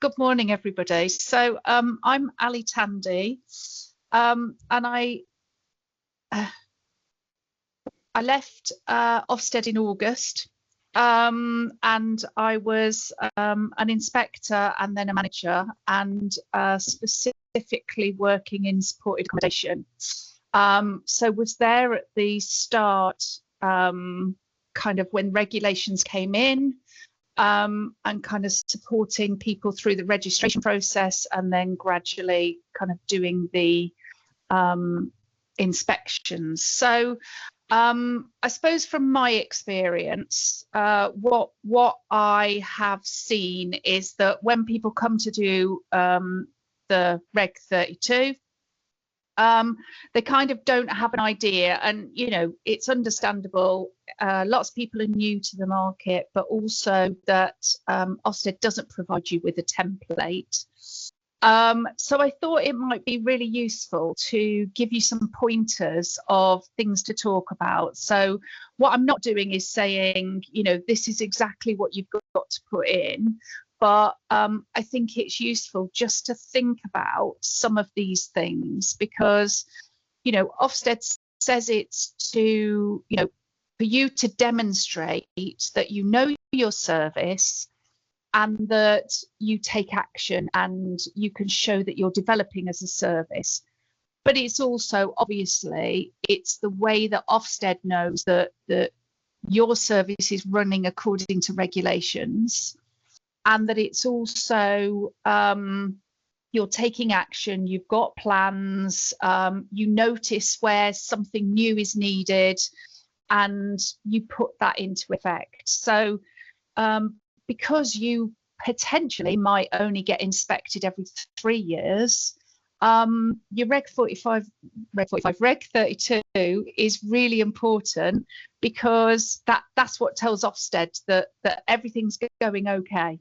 Good morning, everybody. So I'm Ali Tandy, and I left Ofsted in August, and I was an inspector and then a manager, and specifically working in supported accommodation. So was there at the start, kind of when regulations came in. And kind of supporting people through the registration process, and then gradually kind of doing the inspections. So I suppose from my experience, what I have seen is that when people come to do the Reg 32, they kind of don't have an idea, and you know, it's understandable. Lots of people are new to the market, but also that Ofsted doesn't provide you with a template. So I thought it might be really useful to give you some pointers of things to talk about. So what I'm not doing is saying, you know, this is exactly what you've got to put in. But I think it's useful just to think about some of these things, because, you know, Ofsted says it's to, you know, for you to demonstrate that you know your service and that you take action and you can show that you're developing as a service. But it's also, obviously, it's the way that Ofsted knows that your service is running according to regulations, and that it's also you're taking action, you've got plans, you notice where something new is needed, and you put that into effect. So because you potentially might only get inspected every 3 years, your Reg 32 is really important, because that's what tells Ofsted that everything's going okay.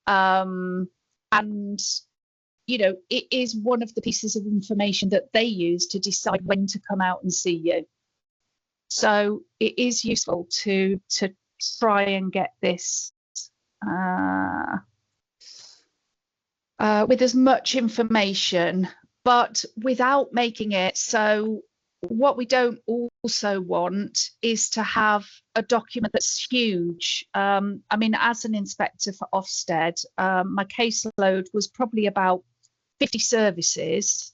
And you know, it is one of the pieces of information that they use to decide when to come out and see you. So it is useful to try and get this with as much information, but without making it so. What we don't also want is to have a document that's huge. I mean, as an inspector for Ofsted, my caseload was probably about 50 services.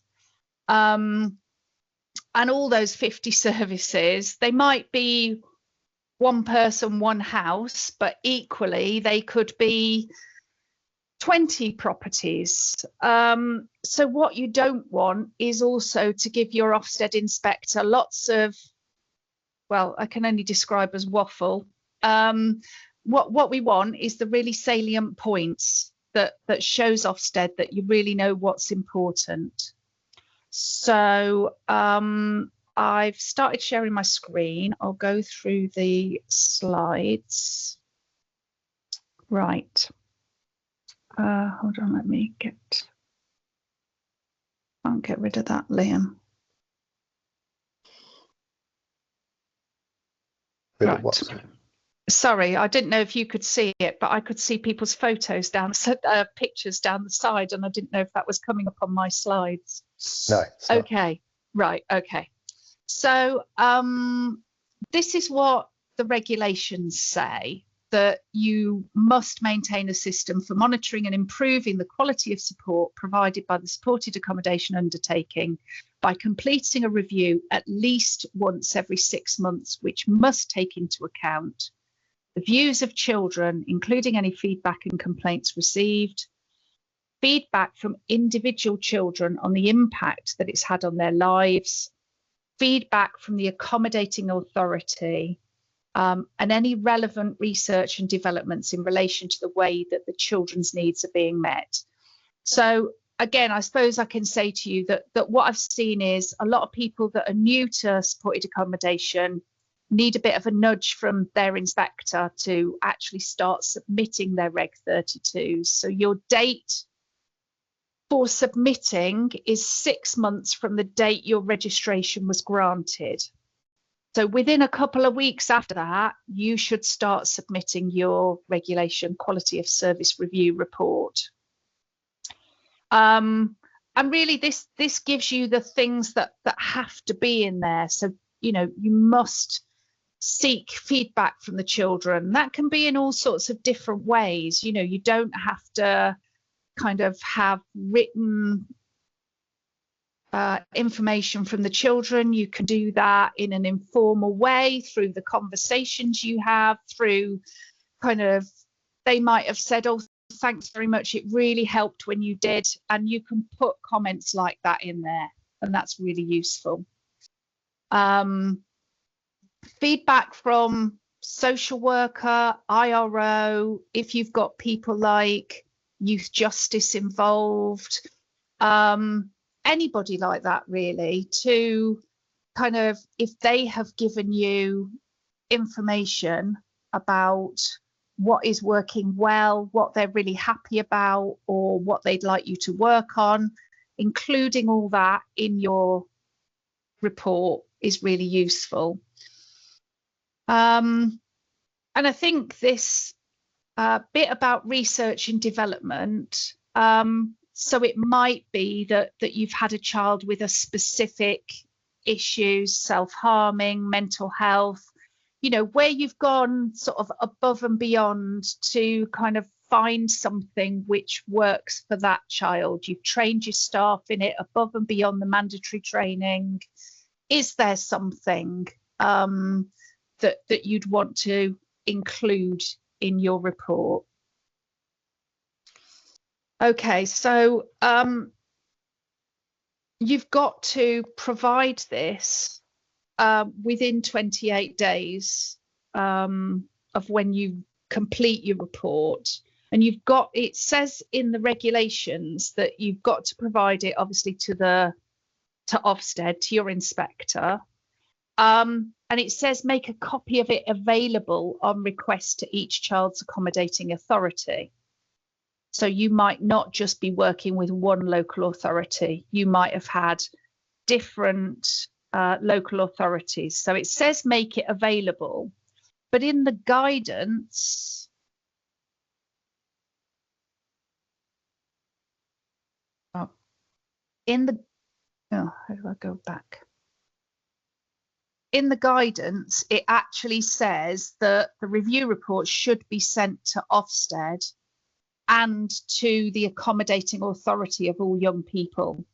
And all those 50 services, they might be one person, one house, but equally they could be 20 properties. So what you don't want is also to give your Ofsted inspector lots of, well, I can only describe as waffle. What we want is the really salient points that shows Ofsted that you really know what's important. So I've started sharing my screen. I'll go through the slides. Right. Hold on, let me I'll get rid of that, Liam. Right. What? Sorry, I didn't know if you could see it, but I could see people's photos down, pictures down the side, and I didn't know if that was coming up on my slides. No. Okay, right, okay. So this is what the regulations say, that you must maintain a system for monitoring and improving the quality of support provided by the supported accommodation undertaking by completing a review at least once every 6 months, which must take into account the views of children, including any feedback and complaints received, feedback from individual children on the impact that it's had on their lives, feedback from the accommodating authority, and any relevant research and developments in relation to the way that the children's needs are being met. So again, I suppose I can say to you that what I've seen is a lot of people that are new to supported accommodation need a bit of a nudge from their inspector to actually start submitting their Reg 32s. So your date for submitting is 6 months from the date your registration was granted. So within a couple of weeks after that, you should start submitting your regulation quality of service review report. And really this gives you the things that have to be in there. So, you know, you must seek feedback from the children. That can be in all sorts of different ways. You know, you don't have to kind of have written information from the children. You can do that in an informal way through the conversations you have, through kind of, they might have said, oh, thanks very much, it really helped when you did, and you can put comments like that in there, and that's really useful. Feedback from social worker, IRO, if you've got people like youth justice involved, anybody like that really, to kind of, if they have given you information about what is working well, what they're really happy about, or what they'd like you to work on, including all that in your report is really useful. And I think this bit about research and development, so it might be that you've had a child with a specific issue, self-harming, mental health, you know, where you've gone sort of above and beyond to kind of find something which works for that child. You've trained your staff in it above and beyond the mandatory training. Is there something that you'd want to include in your report? Okay, so you've got to provide this within 28 days of when you complete your report. And you've got, it says in the regulations that you've got to provide it obviously to Ofsted, to your inspector. And it says make a copy of it available on request to each child's accommodating authority. So you might not just be working with one local authority. You might have had different local authorities. So it says make it available, but in the guidance, how do I go back? In the guidance, it actually says that the review report should be sent to Ofsted and to the accommodating authority of all young people.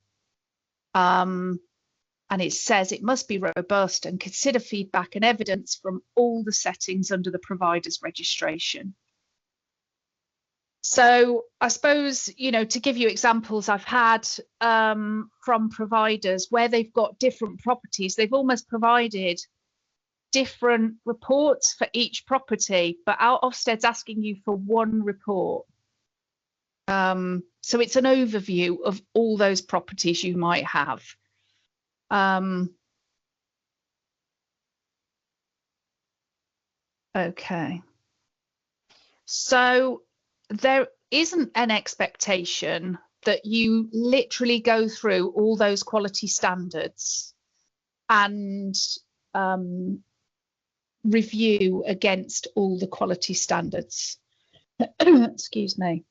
And it says it must be robust and consider feedback and evidence from all the settings under the provider's registration. So I suppose, you know, to give you examples I've had from providers where they've got different properties, they've almost provided different reports for each property, but our Ofsted's asking you for one report. So it's an overview of all those properties you might have. Okay. So there isn't an expectation that you literally go through all those quality standards and review against all the quality standards. Excuse me.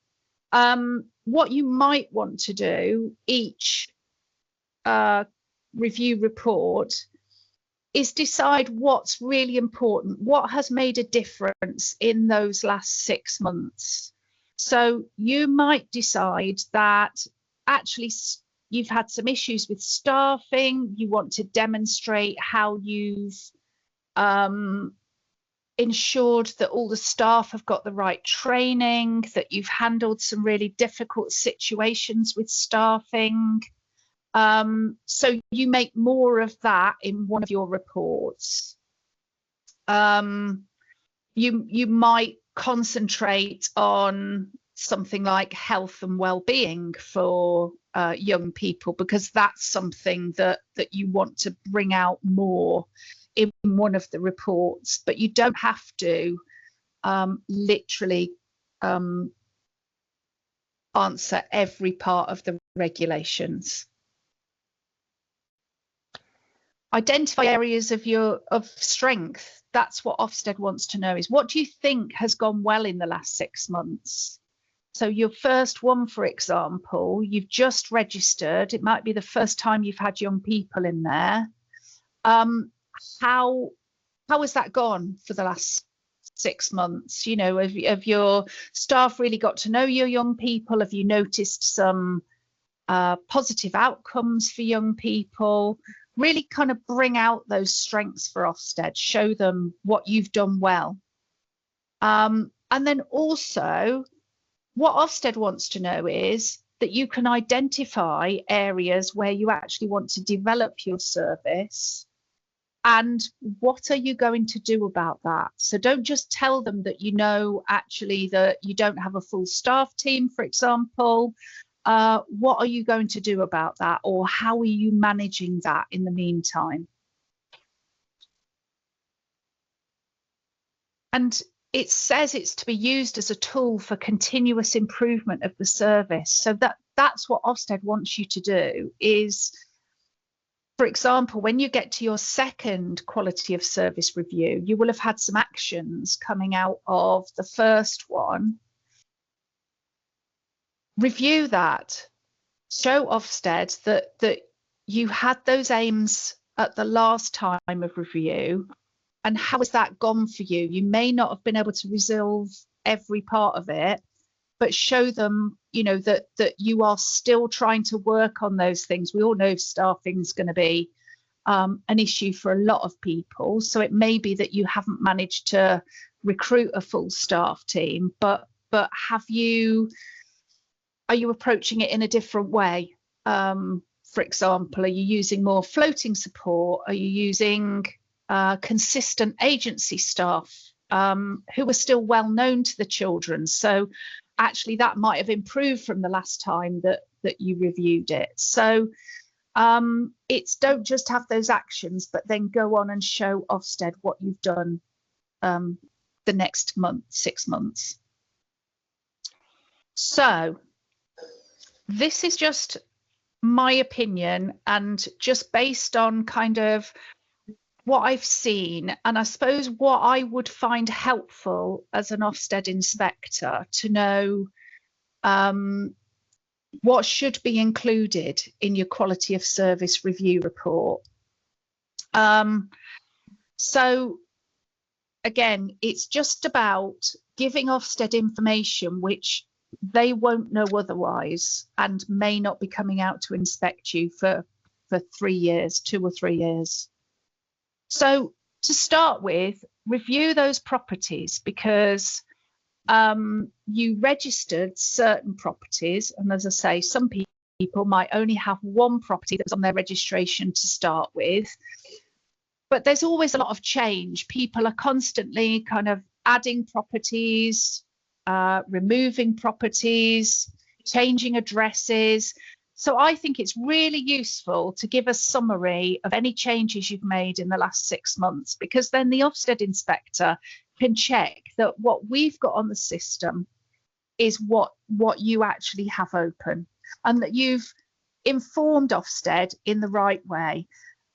What you might want to do each review report is decide what's really important, what has made a difference in those last 6 months. So you might decide that actually you've had some issues with staffing, you want to demonstrate how you've ensured that all the staff have got the right training, that you've handled some really difficult situations with staffing. So you make more of that in one of your reports. You might concentrate on something like health and well-being for young people, because that's something that you want to bring out more in one of the reports, but you don't have to literally answer every part of the regulations. Identify areas of strength. That's what Ofsted wants to know, is what do you think has gone well in the last 6 months? So your first one, for example, you've just registered. It might be the first time you've had young people in there. How has that gone for the last 6 months? You know, have your staff really got to know your young people? Have you noticed some positive outcomes for young people? Really kind of bring out those strengths for Ofsted, show them what you've done well. And then also, what Ofsted wants to know is that you can identify areas where you actually want to develop your service, and what are you going to do about that? So don't just tell them that you know actually that you don't have a full staff team, for example. What are you going to do about that, or how are you managing that in the meantime? And it says it's to be used as a tool for continuous improvement of the service. So that's what Ofsted wants you to do is, for example, when you get to your second quality of service review, you will have had some actions coming out of the first one. Review that. Show Ofsted that you had those aims at the last time of review, and how has that gone for you? You may not have been able to resolve every part of it, but show them, you know, that you are still trying to work on those things. We all know staffing is going to be an issue for a lot of people. So it may be that you haven't managed to recruit a full staff team, but are you approaching it in a different way? For example, are you using more floating support? Are you using consistent agency staff who are still well known to the children? So actually that might have improved from the last time that you reviewed it. So it's don't just have those actions, but then go on and show Ofsted what you've done the next month, 6 months. So this is just my opinion, and just based on kind of what I've seen, and I suppose what I would find helpful as an Ofsted inspector to know what should be included in your quality of service review report. So again, it's just about giving Ofsted information which they won't know otherwise, and may not be coming out to inspect you for 3 years, 2 or 3 years. So to start with, review those properties, because you registered certain properties, and as I say, some people might only have one property that was on their registration to start with, but there's always a lot of change. People are constantly kind of adding properties, removing properties, changing addresses. So I think it's really useful to give a summary of any changes you've made in the last 6 months, because then the Ofsted inspector can check that what we've got on the system is what you actually have open, and that you've informed Ofsted in the right way.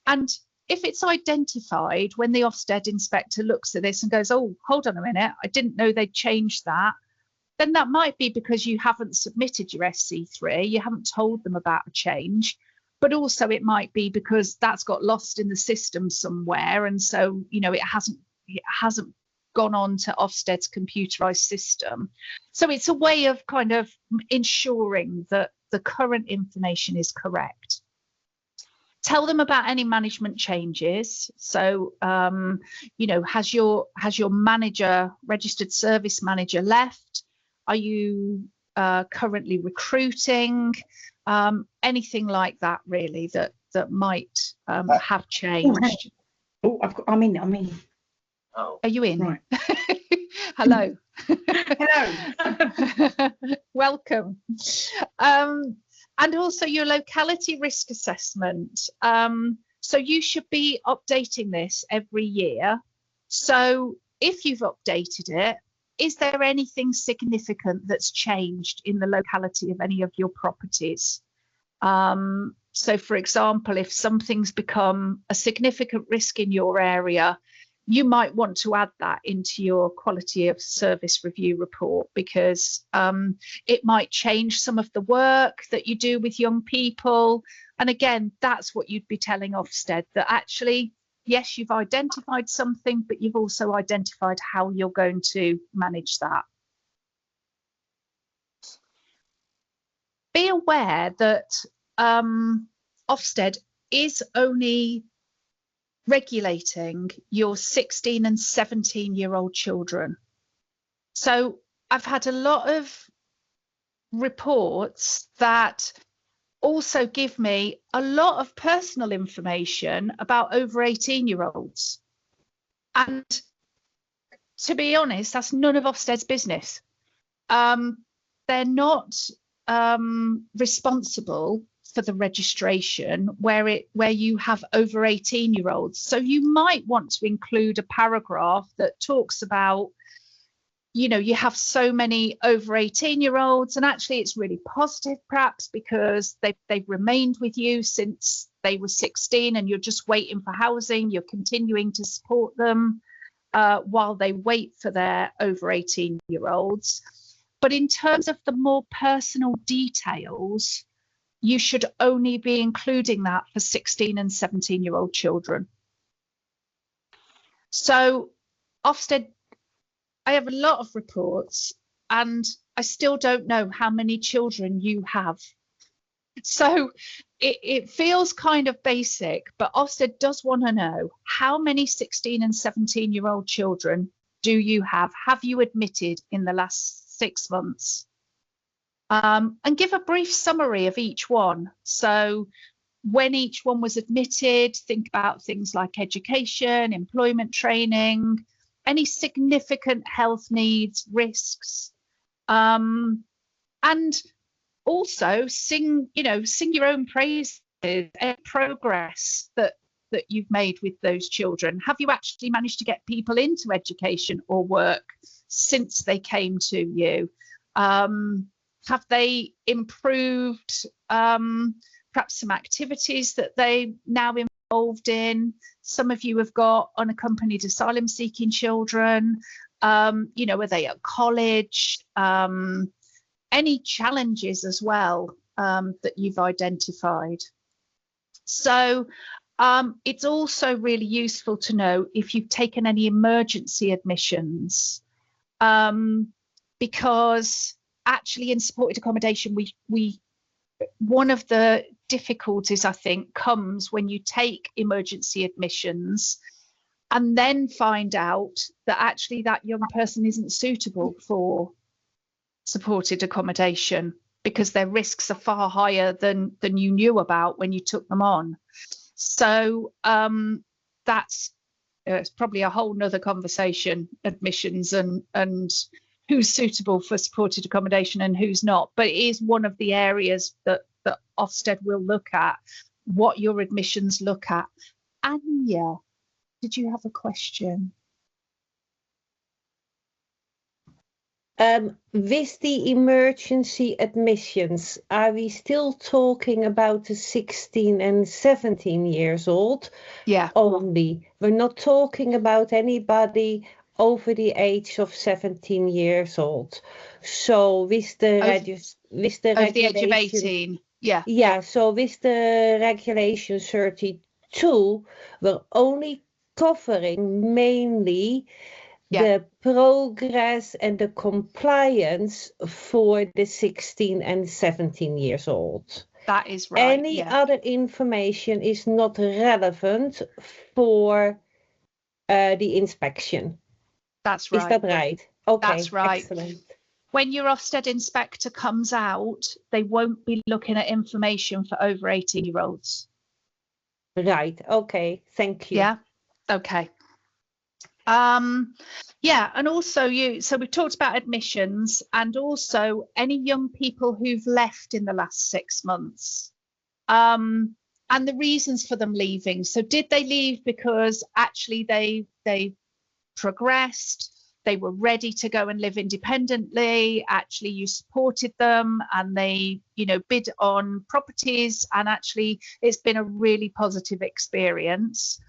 And if it's identified when the Ofsted inspector looks at this and goes, oh, hold on a minute, I didn't know they'd changed that, then that might be because you haven't submitted your SC3, you haven't told them about a change, but also it might be because that's got lost in the system somewhere, and so, you know, it hasn't gone on to Ofsted's computerized system. So it's a way of kind of ensuring that the current information is correct. Tell them about any management changes. So, you know, has your manager, registered service manager, left? Are you currently recruiting? Anything like that, really, that might have changed. Oh, I'm in. Oh. Are you in? Right. Hello. Hello. Welcome. And also your locality risk assessment. So you should be updating this every year. So if you've updated it, is there anything significant that's changed in the locality of any of your properties? So for example, if something's become a significant risk in your area, you might want to add that into your quality of service review report, because it might change some of the work that you do with young people. And again, that's what you'd be telling Ofsted, that actually, yes, you've identified something, but you've also identified how you're going to manage that. Be aware that Ofsted is only regulating your 16 and 17-year-old children. So I've had a lot of reports that also give me a lot of personal information about over 18-year-olds. And to be honest, that's none of Ofsted's business. They're not responsible for the registration where you have over 18-year-olds. So you might want to include a paragraph that talks about, you know, you have so many over 18-year-olds, and actually it's really positive perhaps because they've remained with you since they were 16 and you're just waiting for housing. You're continuing to support them while they wait for their over 18-year-olds. But in terms of the more personal details, you should only be including that for 16 and 17-year-old children. So Ofsted, I have a lot of reports and I still don't know how many children you have. So it feels kind of basic, but Ofsted does want to know, how many 16 and 17-year-old children do you have? Have you admitted in the last 6 months? And give a brief summary of each one. So when each one was admitted, think about things like education, employment training, any significant health needs, risks, and also sing your own praises and progress that you've made with those children. Have you actually managed to get people into education or work since they came to you? Have they improved perhaps some activities that they now involved in? Some of you have got unaccompanied asylum seeking children. You know, are they at college? Any challenges as well that you've identified? So it's also really useful to know if you've taken any emergency admissions, because actually in supported accommodation, we one of the difficulties I think comes when you take emergency admissions and then find out that actually that young person isn't suitable for supported accommodation because their risks are far higher than you knew about when you took them on. So that's it's probably a whole nother conversation, admissions and who's suitable for supported accommodation and who's not. But it is one of the areas that Ofsted will look at, what your admissions look at. Anya, did you have a question? With the emergency admissions, are we still talking about the 16 and 17 years old? Yeah. Only. We're not talking about anybody over the age of 17 years old. So with the over the age of 18. Yeah. Yeah, so with the regulation 32, we're only covering mainly the progress and the compliance for the 16 and 17 years old. That is right. Any other information is not relevant for the inspection. That's right. Is that right? Okay, that's right. Excellent. When your Ofsted inspector comes out, they won't be looking at information for over 18-year-olds. Right. Okay. Thank you. Yeah. Okay. Yeah, and also so we've talked about admissions and also any young people who've left in the last 6 months, and the reasons for them leaving. So did they leave because actually they progressed, they were ready to go and live independently, actually you supported them and they, you know, bid on properties and actually it's been a really positive experience,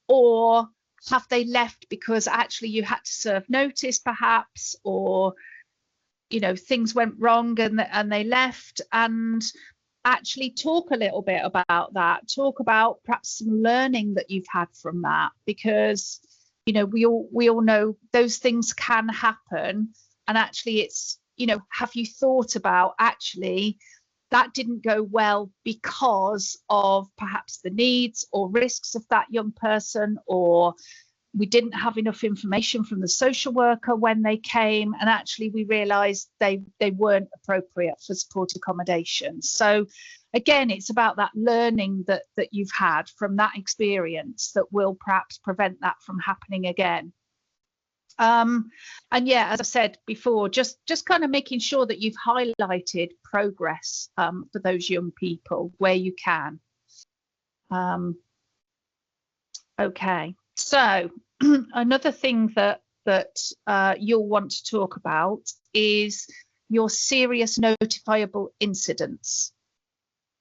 or have they left because actually you had to serve notice perhaps, or things went wrong and they left? And actually talk a little bit about that. Talk about perhaps some learning that you've had from that, because we all know those things can happen. And actually it's, have you thought about actually that didn't go well because of perhaps the needs or risks of that young person, or we didn't have enough information from the social worker when they came, and actually we realized they weren't appropriate for supported accommodation. So again, it's about that learning that you've had from that experience that will perhaps prevent that from happening again. And yeah, as I said before, just kind of making sure that you've highlighted progress for those young people where you can. Okay, so another thing that you'll want to talk about is your serious notifiable incidents.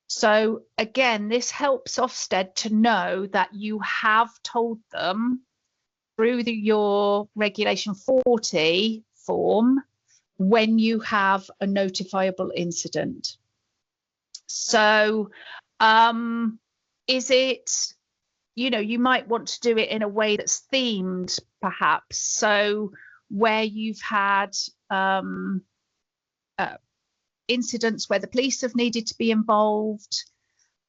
So again, this helps Ofsted to know that you have told them through your Regulation 40 form when you have a notifiable incident. So is it, you might want to do it in a way that's themed perhaps. So where you've had incidents where the police have needed to be involved,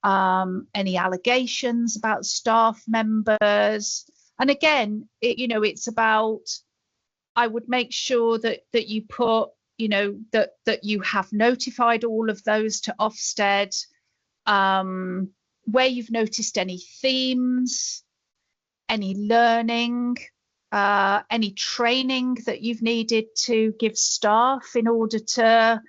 any allegations about staff members. And again, it's about, I would make sure that you put, that you have notified all of those to Ofsted, where you've noticed any themes, any learning, any training that you've needed to give staff in order to,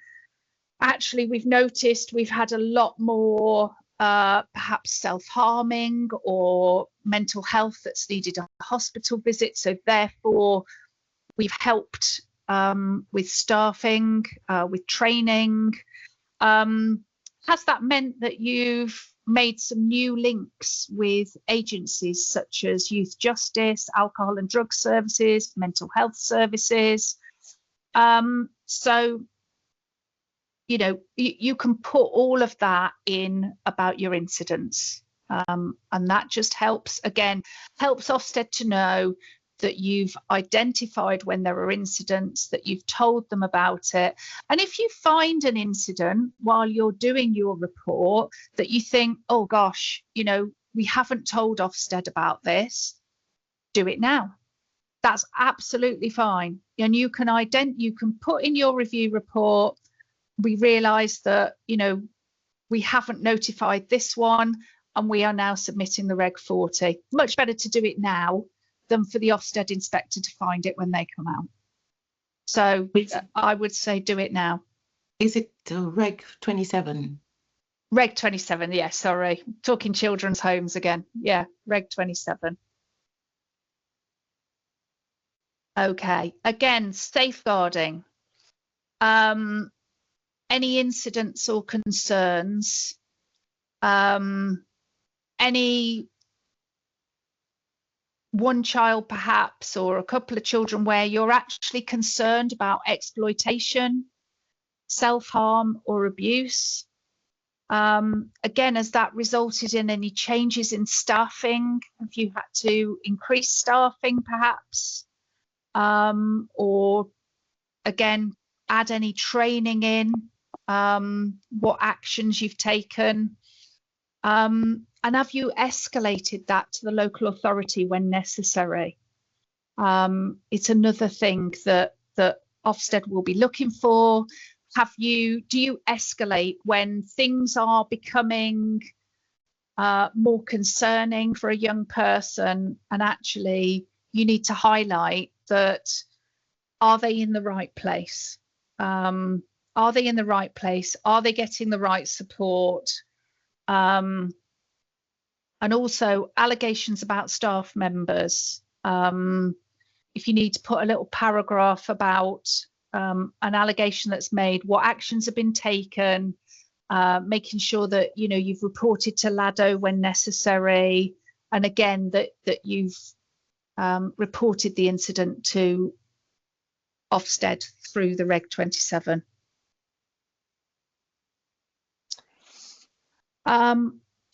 actually we've noticed we've had a lot more perhaps self-harming or mental health that's needed a hospital visit. So therefore, we've helped with staffing, with training. Has that meant that you've made some new links with agencies such as youth justice, alcohol and drug services, mental health services? So you can put all of that in about your incidents, and that just helps Ofsted to know that you've identified when there are incidents, that you've told them about it. And if you find an incident while you're doing your report that you think, oh gosh, we haven't told Ofsted about this, do it now. That's absolutely fine. And you can put in your review report, we realise that, we haven't notified this one and we are now submitting the Reg 40. Much better to do it now than for the Ofsted inspector to find it when they come out. So I would say do it now. Is it Reg 27? Reg 27, yeah, sorry. Talking children's homes again. Yeah, Reg 27. Okay, again, safeguarding. Any incidents or concerns, any one child perhaps, or a couple of children where you're actually concerned about exploitation, self-harm or abuse. Again, has that resulted in any changes in staffing? Have you had to increase staffing perhaps? Or again, add any training in, what actions you've taken, and have you escalated that to the local authority when necessary? It's another thing that Ofsted will be looking for. Do you escalate when things are becoming more concerning for a young person, and actually you need to highlight that, are they in the right place? Are they in the right place? Are they getting the right support? And also allegations about staff members. If you need to put a little paragraph about an allegation that's made, what actions have been taken, making sure that you've reported to LADO when necessary, and again that you've reported the incident to Ofsted through the Reg 27.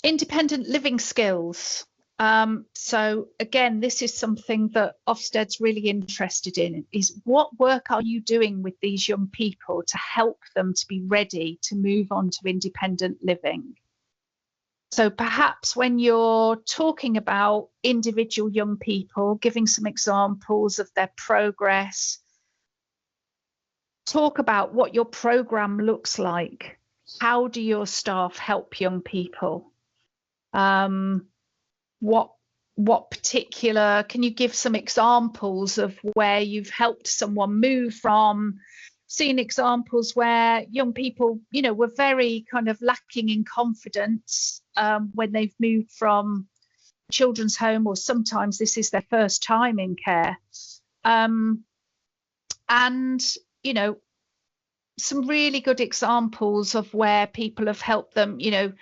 Independent living skills. So again, this is something that Ofsted's really interested in, is what work are you doing with these young people to help them to be ready to move on to independent living? So perhaps when you're talking about individual young people, giving some examples of their progress, talk about what your program looks like. How do your staff help young people? What particular, can you give some examples of where you've helped someone move from, seen examples where young people, you know, were very kind of lacking in confidence when they've moved from children's home, or sometimes this is their first time in care. And, you know, some really good examples of where people have helped them, you know,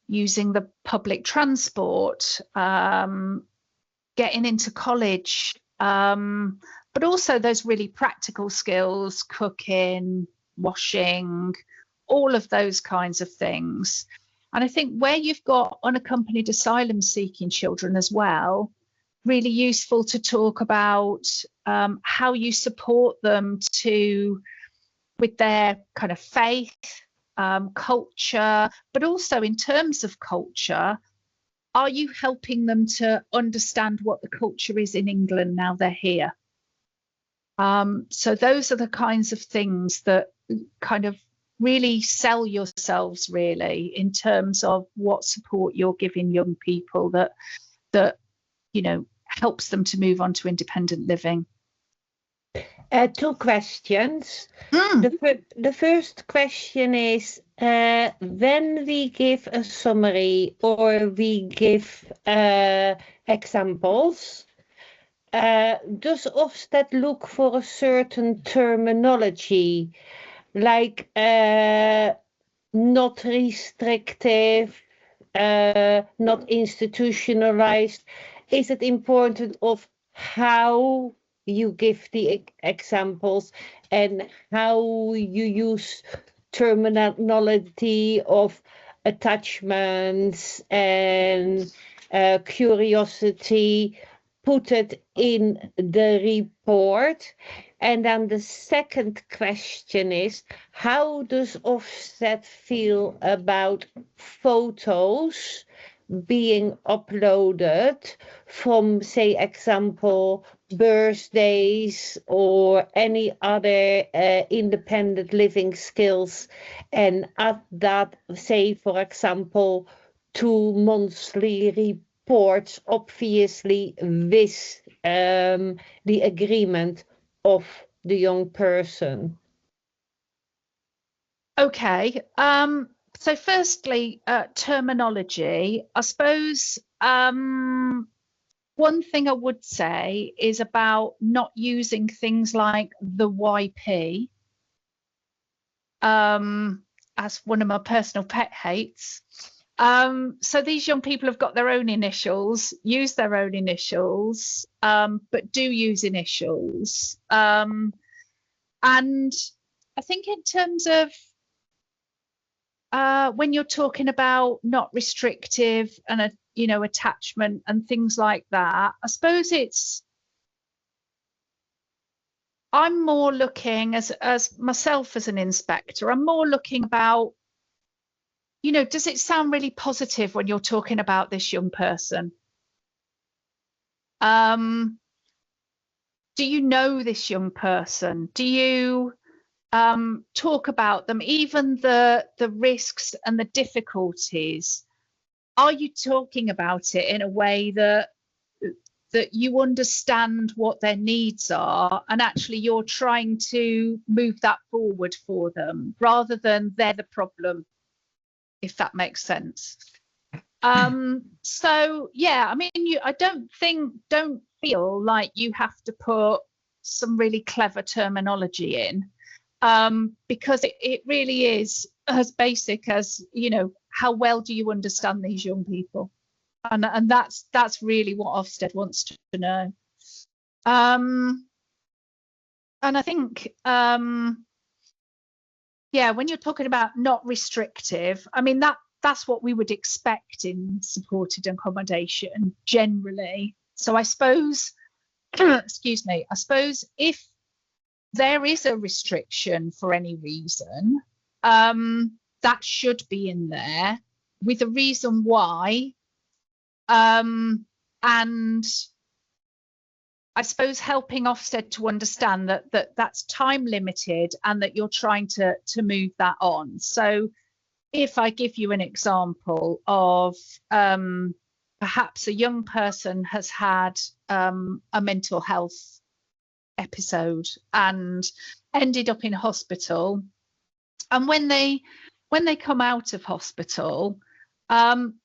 using the public transport, getting into college, but also those really practical skills, cooking, washing, all of those kinds of things. And I think where you've got unaccompanied asylum seeking children as well, really useful to talk about how you support them with their kind of faith, culture, but also in terms of culture, are you helping them to understand what the culture is in England now they're here? So those are the kinds of things that kind of really sell yourselves really in terms of what support you're giving young people that you know helps them to move on to independent living. Two questions. The first question is, when we give a summary or we give examples, does Ofsted look for a certain terminology, like not restrictive, not institutionalized? Is it important of how you give the examples and how you use terminology of attachments and curiosity, put it in the report? And then the second question is, how does Ofsted feel about photos being uploaded from, say, example, birthdays or any other independent living skills, and add that, say, for example, to monthly reports, obviously with the agreement of the young person? Okay. So firstly, terminology. I suppose one thing I would say is about not using things like the YP, as one of my personal pet hates. So these young people have got their own initials, use their own initials, but do use initials. And I think in terms of when you're talking about not restrictive and you know, attachment and things like that, I suppose I'm more looking as myself as an inspector, I'm more looking about, you know, does it sound really positive when you're talking about this young person? Do you know this young person? Do you talk about them, even the risks and the difficulties? Are you talking about it in a way that you understand what their needs are, and actually you're trying to move that forward for them rather than they're the problem, if that makes sense? So yeah, I mean, I don't feel like you have to put some really clever terminology in, because it really is as basic as, you know, how well do you understand these young people? And that's really what Ofsted wants to know. And I think, yeah, when you're talking about not restrictive, I mean, that's what we would expect in supported accommodation generally. So I suppose, excuse me, I suppose if there is a restriction for any reason, that should be in there with a reason why. And I suppose helping Ofsted to understand that that's time limited and that you're trying to move that on. So if I give you an example of perhaps a young person has had a mental health episode and ended up in hospital, and when they come out of hospital,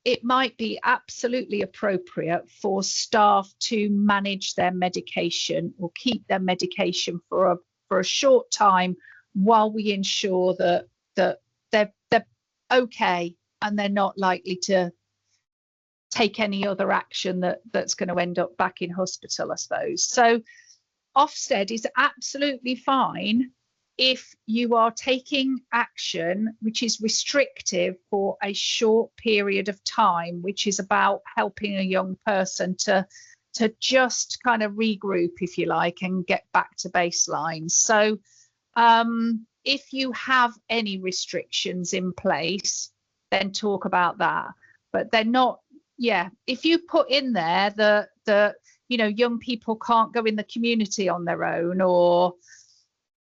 it might be absolutely appropriate for staff to manage their medication or keep their medication for a short time while we ensure that they're okay and they're not likely to take any other action that's going to end up back in hospital, I suppose. So Ofsted is absolutely fine if you are taking action which is restrictive for a short period of time, which is about helping a young person to just kind of regroup, if you like, and get back to baseline. So if you have any restrictions in place, then talk about that. But they're not, yeah, if you put in there that you know, young people can't go in the community on their own, or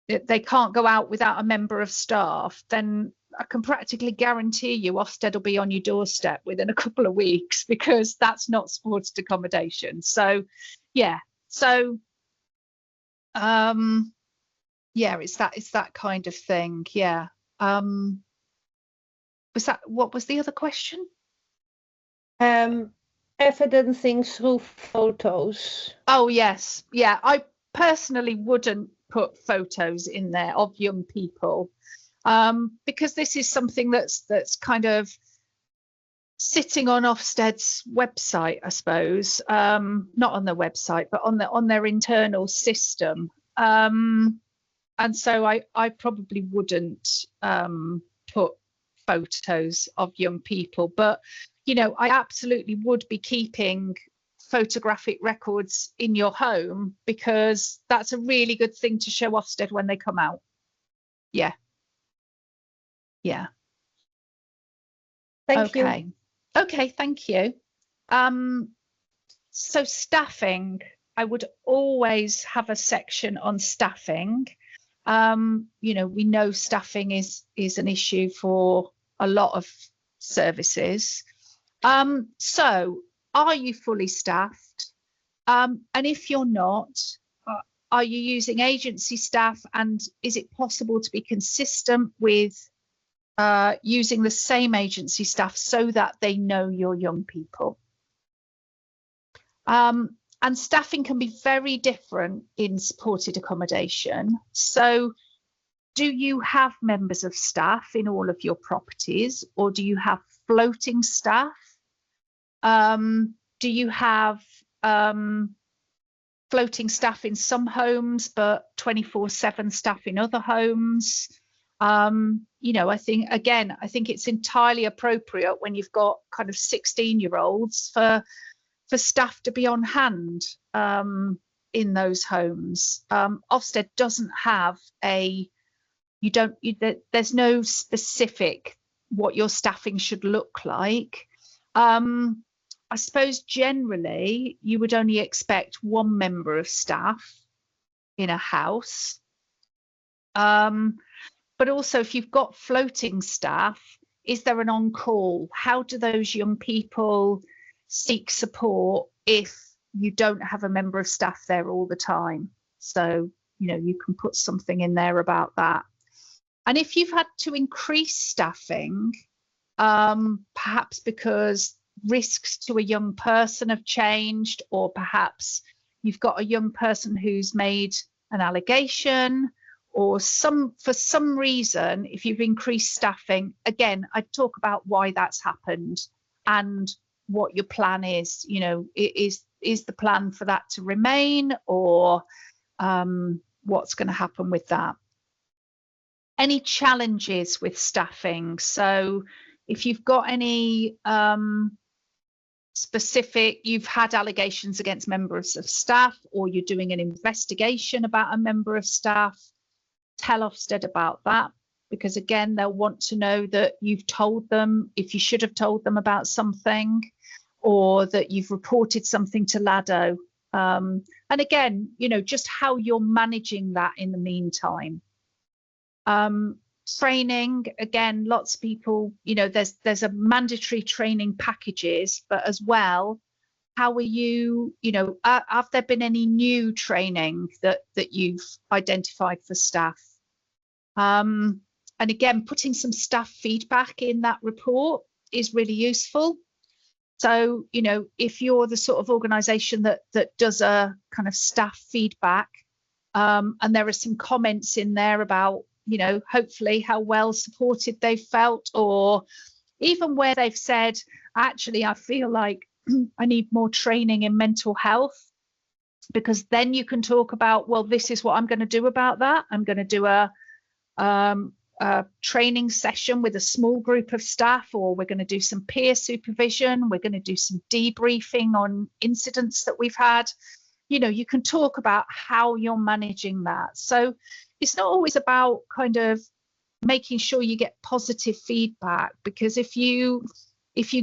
they can't go out without a member of staff, then I can practically guarantee you Ofsted will be on your doorstep within a couple of weeks, because that's not supported accommodation. So yeah, so yeah, it's that kind of thing. Yeah. What was the other question? Evidencing through photos. Oh yes, yeah, I personally wouldn't put photos in there of young people, because this is something that's kind of sitting on Ofsted's website, I suppose, not on their website, but on their internal system. And so I probably wouldn't put photos of young people, but you know, I absolutely would be keeping photographic records in your home, because that's a really good thing to show Ofsted when they come out. Yeah. Yeah. Thank you. Okay, thank you. So staffing, I would always have a section on staffing. You know, we know staffing is an issue for a lot of services. So are you fully staffed? And if you're not, are you using agency staff? And is it possible to be consistent with using the same agency staff so that they know your young people? And staffing can be very different in supported accommodation. So do you have members of staff in all of your properties, or do you have floating staff? Do you have floating staff in some homes, but 24/7 staff in other homes? You know, I think it's entirely appropriate when you've got kind of 16-year-olds for staff to be on hand in those homes. Ofsted doesn't have there's no specific what your staffing should look like. I suppose generally you would only expect one member of staff in a house. But also, if you've got floating staff, is there an on-call? How do those young people seek support if you don't have a member of staff there all the time? So, you know, you can put something in there about that. And if you've had to increase staffing, perhaps because risks to a young person have changed, or perhaps you've got a young person who's made an allegation, or for some reason, if you've increased staffing, again, I'd talk about why that's happened and what your plan is. You know, is the plan for that to remain, or what's going to happen with that? Any challenges with staffing? So if you've got any specific, you've had allegations against members of staff, or you're doing an investigation about a member of staff, tell Ofsted about that, because again, they'll want to know that you've told them if you should have told them about something, or that you've reported something to LADO. And again, you know, just how you're managing that in the meantime. Training, again, lots of people, you know, there's a mandatory training packages, but as well, how are you, you know, have there been any new training that you've identified for staff? And again, putting some staff feedback in that report is really useful. So, you know, if you're the sort of organisation that does a kind of staff feedback, and there are some comments in there about, you know, hopefully how well supported they felt, or even where they've said, actually, I feel like I need more training in mental health, because then you can talk about, well, this is what I'm going to do about that. I'm going to do a training session with a small group of staff, or we're going to do some peer supervision. We're going to do some debriefing on incidents that we've had. You know, you can talk about how you're managing that. So it's not always about kind of making sure you get positive feedback, because if you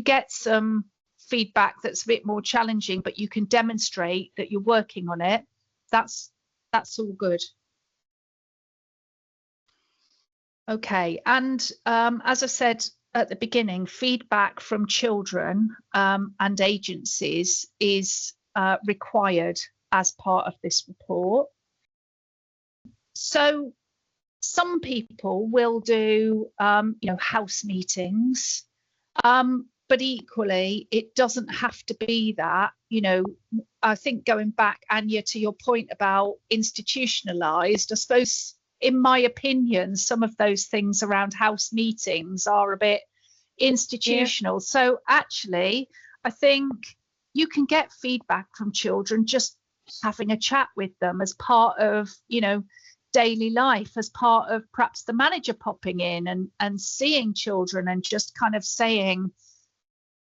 get some feedback that's a bit more challenging, but you can demonstrate that you're working on it, that's all good. Okay, and as I said at the beginning, feedback from children and agencies is required as part of this report. So some people will do, you know, house meetings, but equally, it doesn't have to be that. You know, I think going back, Anya, to your point about institutionalized, I suppose, in my opinion, some of those things around house meetings are a bit institutional. Yeah. So actually, I think you can get feedback from children just having a chat with them as part of, you know, daily life, as part of perhaps the manager popping in and seeing children and just kind of saying,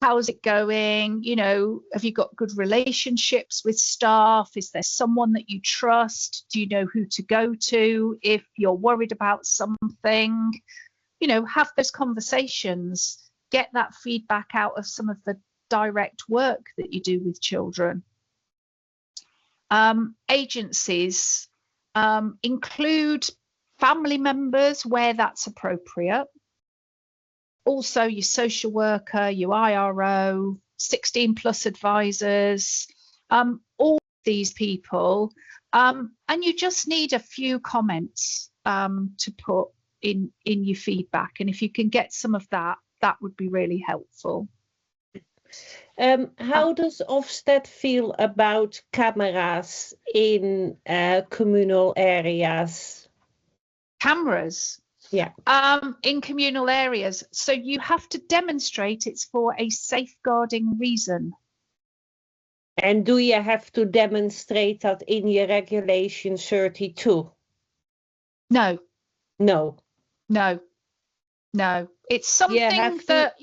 how's it going? You know, have you got good relationships with staff? Is there someone that you trust? Do you know who to go to if you're worried about something? You know, have those conversations, get that feedback out of some of the direct work that you do with children. Agencies include family members where that's appropriate. Also your social worker, your IRO, 16 plus advisors, all these people, and you just need a few comments to put in your feedback, and if you can get some of that, that would be really helpful. How does Ofsted feel about cameras in communal areas? Cameras? Yeah. In communal areas. So you have to demonstrate it's for a safeguarding reason. And do you have to demonstrate that in your regulation 32? No. No. No. No. It's something that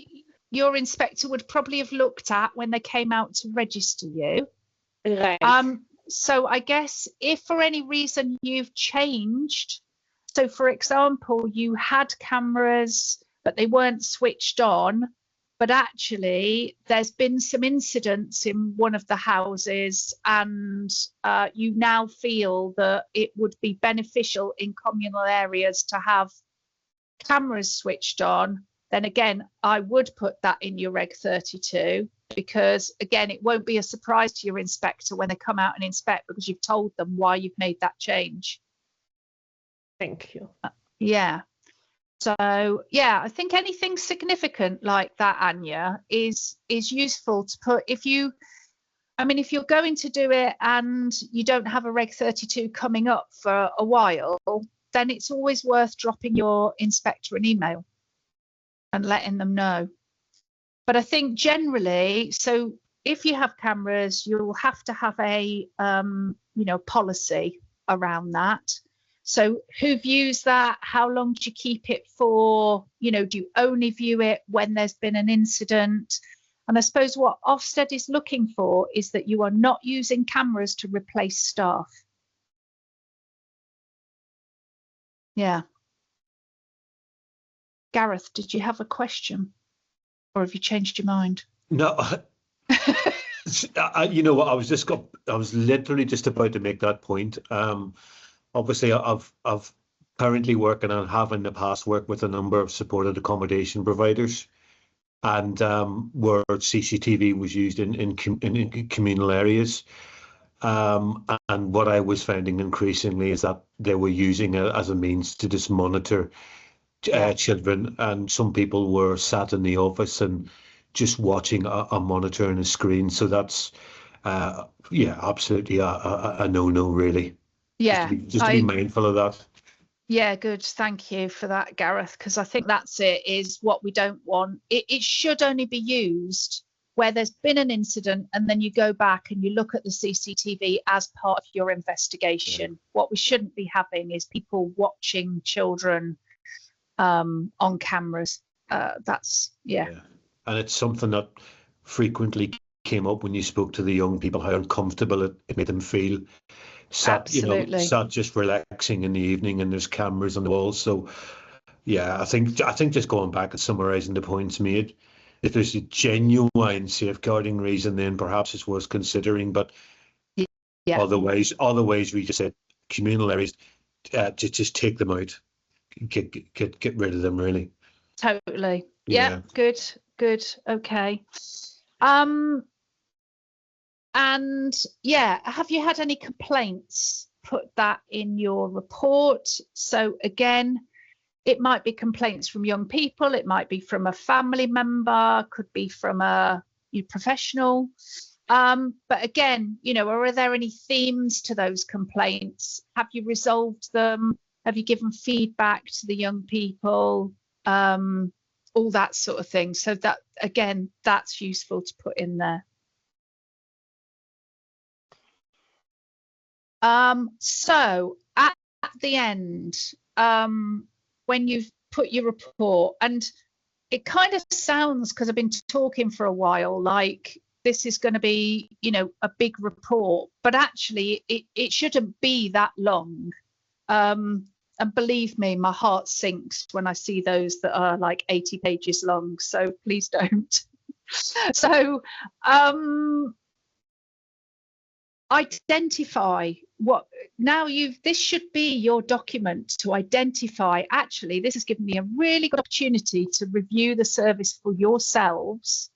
your inspector would probably have looked at when they came out to register you. Right. So I guess if for any reason you've changed, so for example, you had cameras, but they weren't switched on, but actually there's been some incidents in one of the houses, and you now feel that it would be beneficial in communal areas to have cameras switched on, then again, I would put that in your Reg 32, because again, it won't be a surprise to your inspector when they come out and inspect, because you've told them why you've made that change. Thank you. Yeah. So yeah, I think anything significant like that, Anya, is useful to put. If you're going to do it and you don't have a Reg 32 coming up for a while, then it's always worth dropping your inspector an email and letting them know. But I think generally, so if you have cameras, you'll have to have a policy around that. So who views that? How long do you keep it for? Do you only view it when there's been an incident? And I suppose what Ofsted is looking for is that you are not using cameras to replace staff. Yeah. Gareth, did you have a question? Or have you changed your mind? No, you know what? I was literally just about to make that point. Obviously, I've currently working and have in the past worked with a number of supported accommodation providers, and where CCTV was used in communal areas. And what I was finding increasingly is that they were using it as a means to just monitor children, and some people were sat in the office and just watching a monitor and a screen. So that's absolutely a no-no, really. Yeah, just to be mindful of that. Yeah, good. Thank you for that, Gareth, because I think that's it, is what we don't want. It should only be used where there's been an incident, and then you go back and you look at the CCTV as part of your investigation. Yeah. What we shouldn't be having is people watching children on cameras. Yeah. And it's something that frequently came up when you spoke to the young people, how uncomfortable it made them feel. Sat just relaxing in the evening, and there's cameras on the walls. So yeah, I think just going back and summarising the points made, if there's a genuine safeguarding reason, then perhaps it's worth considering. But otherwise we just said communal areas, just take them out, get rid of them, really. Totally. Yeah. Good. Okay. And have you had any complaints? Put that in your report. So again, it might be complaints from young people, it might be from a family member, could be from a professional. But again, are there any themes to those complaints? Have you resolved them? Have you given feedback to the young people? All that sort of thing. So that, again, that's useful to put in there. So at the end, when you've put your report, and it kind of sounds, because I've been talking for a while, like this is going to be, a big report, but actually it shouldn't be that long. And believe me, my heart sinks when I see those that are like 80 pages long. So please don't. So identify what now this should be your document to identify, actually, this has given me a really good opportunity to review the service for yourselves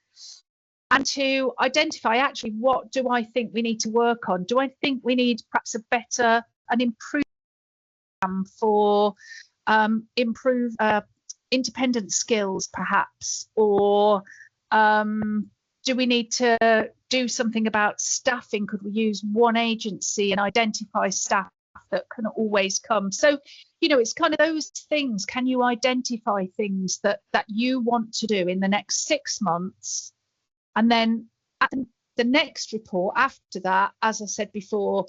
and to identify, actually, what do I think we need to work on? Do I think we need perhaps an improved for improve independent skills, perhaps, or do we need to do something about staffing? Could we use one agency and identify staff that can always come? So, it's kind of those things. Can you identify things that you want to do in the next 6 months? And then at the next report after that, as I said before,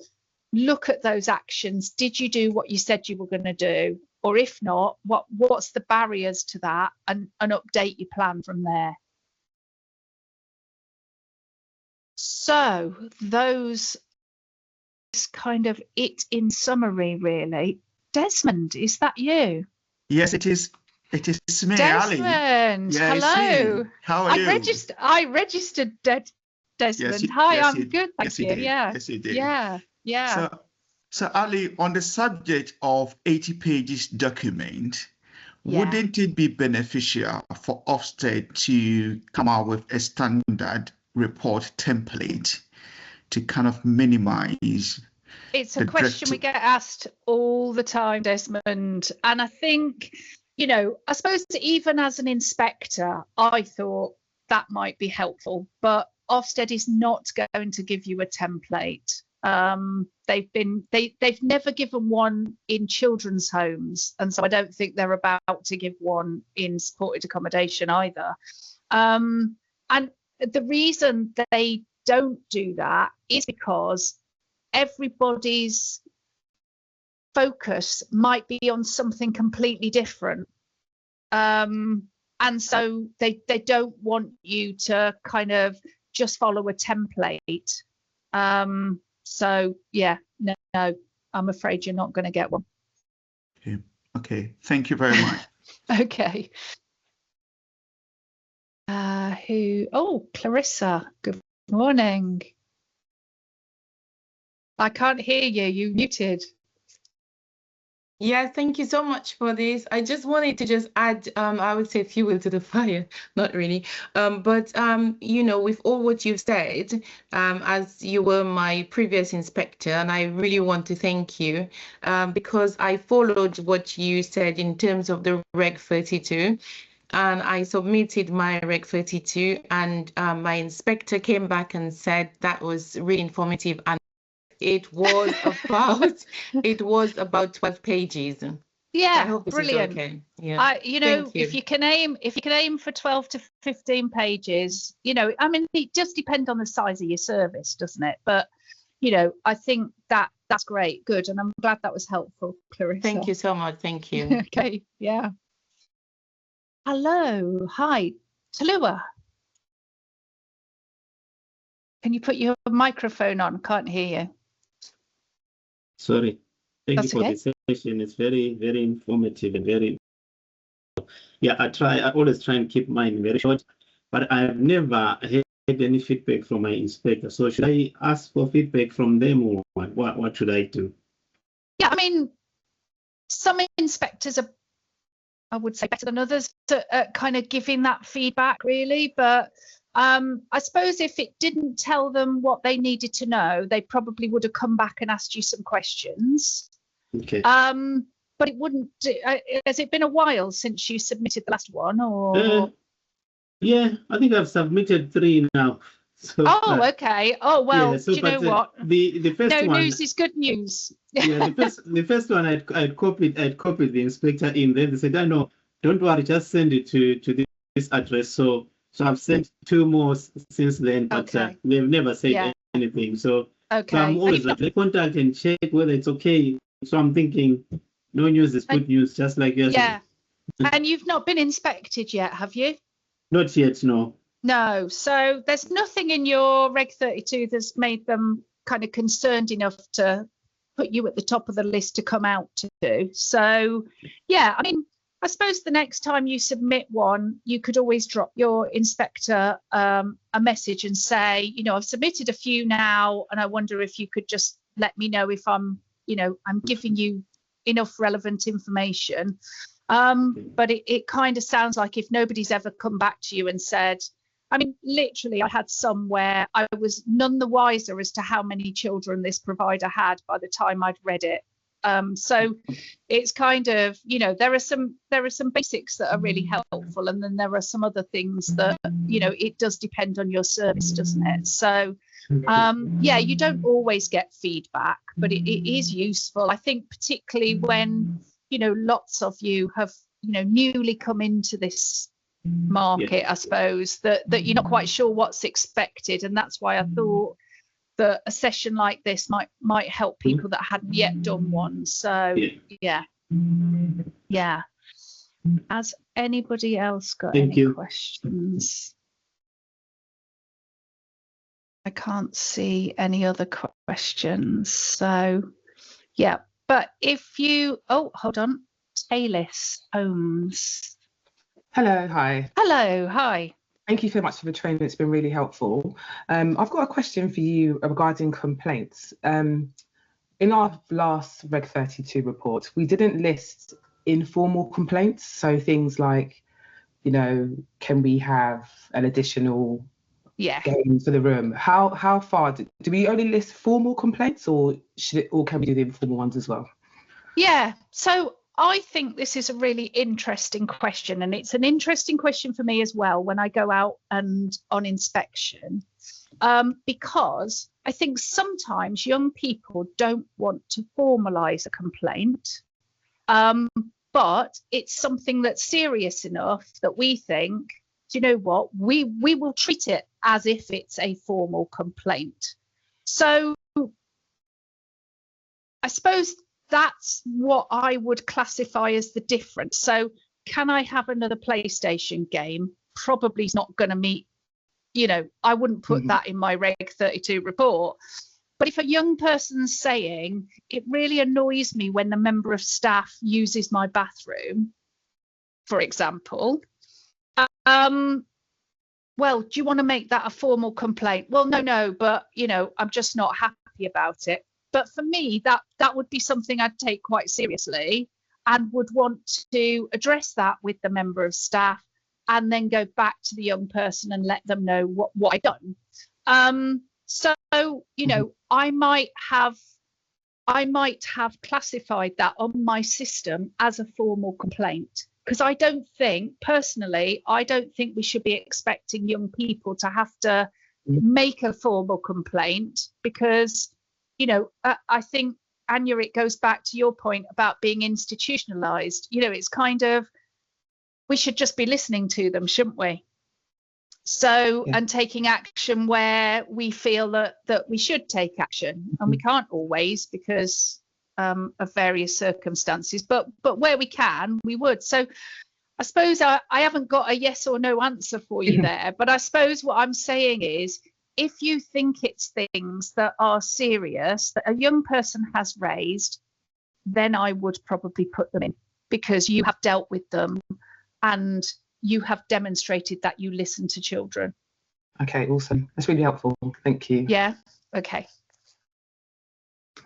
look at those actions. Did you do what you said you were going to do? Or if not, what's the barriers to that, and update your plan from there. So those is kind of it in summary, really. Desmond, is that you? Yes, it is. It is me, Desmond. Ali. Yes, hello. How are you? I registered Desmond. Yes, Hi, I'm good, thank you. Yeah. Yes, you did. Yeah. So Ali, on the subject of 80 pages document, wouldn't it be beneficial for Ofsted to come out with a standard report template to kind of minimize? It's a question we get asked all the time, Desmond. And I think, I suppose even as an inspector, I thought that might be helpful, but Ofsted is not going to give you a template. They've never given one in children's homes, and so I don't think they're about to give one in supported accommodation either. And the reason that they don't do that is because everybody's focus might be on something completely different. And so they don't want you to kind of just follow a template. So yeah, no, I'm afraid you're not going to get one. Okay, thank you very much. Okay. Clarissa, good morning. I can't hear you, you muted. Yeah, thank you so much for this. I just wanted to just add, I would say fuel to the fire, not really. But you know, with all what you've said, as you were my previous inspector, and I really want to thank you, because I followed what you said in terms of the Reg 32. And I submitted my Reg 32, and my inspector came back and said that was really informative, and it was about 12 pages. Yeah, I hope this brilliant. is okay. Yeah. You know, Thank you. if you can aim for 12 to 15 pages, you know, I mean, it just depends on the size of your service, doesn't it? But, you know, I think that's great. Good. And I'm glad that was helpful, Clarissa. Thank you so much. Thank you. Okay. Yeah. Hello. Hi. Talua. Can you put your microphone on? Can't hear you. Sorry. Thank That's you for okay. the session. It's very, very informative and very, yeah, I always try and keep mine very short, but I've never had any feedback from my inspector. So should I ask for feedback from them, or what should I do? Yeah, I mean, some inspectors are, I would say, better than others at kind of giving that feedback, really. But I suppose if it didn't tell them what they needed to know, they probably would have come back and asked you some questions. Okay. But it wouldn't. Has it been a while since you submitted the last one, or? Yeah, I think I've submitted 3 now. So, okay. Oh well. Yeah, so, do you know what? The first no one, news is good news. Yeah, the first one I'd copied the inspector in. Then they said, "I know, don't worry, just send it to this address." So I've sent 2 more since then, but Okay. they've never said anything. So Okay. I'm always like, they contact and check whether it's okay. So I'm thinking, no news is good news, just like yesterday. Yeah. And you've not been inspected yet, have you? Not yet, no. No. So there's nothing in your Reg 32 that's made them kind of concerned enough to put you at the top of the list to come out to do. So, yeah, I mean, I suppose the next time you submit one, you could always drop your inspector a message and say, you know, I've submitted a few now, and I wonder if you could just let me know if I'm giving you enough relevant information. But it kind of sounds like if nobody's ever come back to you and said, I mean, literally, I had some where I was none the wiser as to how many children this provider had by the time I'd read it. So it's kind of, you know, there are some basics that are really helpful, and then there are some other things that, you know, it does depend on your service, doesn't it? So yeah, you don't always get feedback, but it is useful. I think particularly when, you know, lots of you have, you know, newly come into this market, I suppose, that you're not quite sure what's expected, and that's why I thought that a session like this might help people that hadn't yet done one. So yeah. Has anybody else got any questions? I can't see any other questions. So yeah, but if you hold on, Talis Holmes. Hello, hi. Hello, hi. Thank you so much for the training. It's been really helpful. I've got a question for you regarding complaints. In our last Reg 32 report, we didn't list informal complaints. So things like, you know, can we have an additional game for the room? How far do we only list formal complaints, or can we do the informal ones as well? Yeah, so I think this is a really interesting question, and it's an interesting question for me as well when I go out and on inspection, because I think sometimes young people don't want to formalise a complaint, but it's something that's serious enough that we think do you know what, we will treat it as if it's a formal complaint. So I suppose that's what I would classify as the difference. So can I have another PlayStation game? Probably is not going to meet, you know, I wouldn't put that in my Reg 32 report. But if a young person's saying, it really annoys me when the member of staff uses my bathroom, for example, well, do you want to make that a formal complaint? Well, no, but, you know, I'm just not happy about it. But for me, that would be something I'd take quite seriously and would want to address that with the member of staff and then go back to the young person and let them know what I've done. So, you know, I might have classified that on my system as a formal complaint, because I don't think we should be expecting young people to have to make a formal complaint, because, you know, I think, Anya, it goes back to your point about being institutionalized. You know, it's kind of, we should just be listening to them, shouldn't we? So, and taking action where we feel that we should take action, and we can't always because of various circumstances, but where we can, we would. So I suppose I haven't got a yes or no answer for you there, but I suppose what I'm saying is, if you think it's things that are serious that a young person has raised, then I would probably put them in, because you have dealt with them and you have demonstrated that you listen to children. Okay, awesome. That's really helpful. Thank you. Yeah. Okay.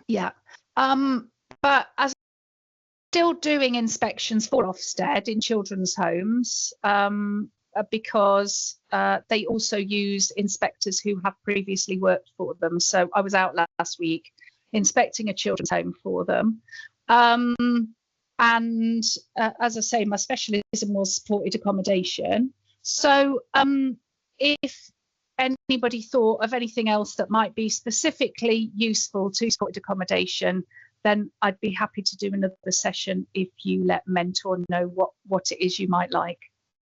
Yeah. But as still doing inspections for Ofsted in children's homes, because they also use inspectors who have previously worked for them. So I was out last week inspecting a children's home for them. And as I say, my specialism was supported accommodation. So if anybody thought of anything else that might be specifically useful to supported accommodation, then I'd be happy to do another session if you let Mentor know what it is you might like.